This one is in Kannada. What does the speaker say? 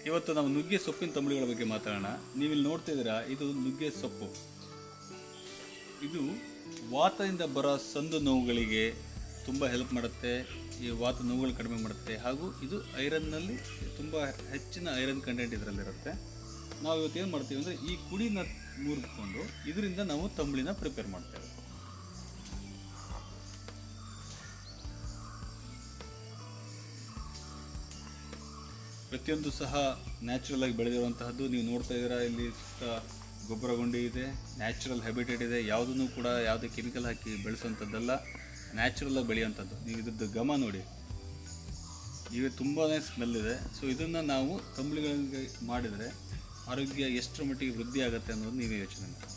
ಇವತ್ತು ನಾವು ನುಗ್ಗೆ ಸೊಪ್ಪಿನ ತಂಬುಳಿಗಳ ಬಗ್ಗೆ ಮಾತಾಡೋಣ. ನೀವಿಲ್ಲಿ ನೋಡ್ತಿದ್ದೀರಾ, ಇದು ನುಗ್ಗೆ ಸೊಪ್ಪು. ಇದು ವಾತದಿಂದ ಬರೋ ಸಂದು ನೋವುಗಳಿಗೆ ತುಂಬ ಹೆಲ್ಪ್ ಮಾಡುತ್ತೆ. ಈ ವಾತ ನೋವುಗಳು ಕಡಿಮೆ ಮಾಡುತ್ತೆ. ಹಾಗೂ ಇದು ಐರನ್ನಲ್ಲಿ ತುಂಬ ಹೆಚ್ಚಿನ ಐರನ್ ಕಂಟೆಂಟ್ ಇದರಲ್ಲಿರುತ್ತೆ. ನಾವು ಇವತ್ತು ಏನು ಮಾಡ್ತೀವಿ ಅಂದರೆ, ಈ ಕುಡಿನ ಮುರಿದುಕೊಂಡು ಇದರಿಂದ ನಾವು ತಂಬುಳಿನ ಪ್ರಿಪೇರ್ ಮಾಡ್ತೇವೆ. ಪ್ರತಿಯೊಂದು ಸಹ ನ್ಯಾಚುರಲ್ ಆಗಿ ಬೆಳೆದಿರುವಂತಹದ್ದು. ನೀವು ನೋಡ್ತಾ ಇದ್ದೀರಾ, ಇಲ್ಲಿ ಗೊಬ್ಬರ ಗುಂಡಿ ಇದೆ, ನ್ಯಾಚುರಲ್ ಹ್ಯಾಬಿಟೇಟ್ ಇದೆ. ಯಾವುದನ್ನು ಕೂಡ ಯಾವುದೇ ಕೆಮಿಕಲ್ ಹಾಕಿ ಬೆಳೆಸುವಂಥದ್ದಲ್ಲ, ನ್ಯಾಚುರಲ್ ಆಗಿ ಬೆಳೆಯುವಂಥದ್ದು. ನೀವು ಇದ್ರದ್ದು ಘಮ ನೋಡಿ, ಈಗ ತುಂಬಾ ಸ್ಮೆಲ್ ಇದೆ. ಸೊ ಇದನ್ನು ನಾವು ತಂಬುಳಿಗಳಿಗೆ ಮಾಡಿದರೆ ಆರೋಗ್ಯ ಎಷ್ಟರ ಮಟ್ಟಿಗೆ ವೃದ್ಧಿ ಆಗುತ್ತೆ ಅನ್ನೋದು ನೀವೇ ಯೋಚನೆ ಮಾಡಿ.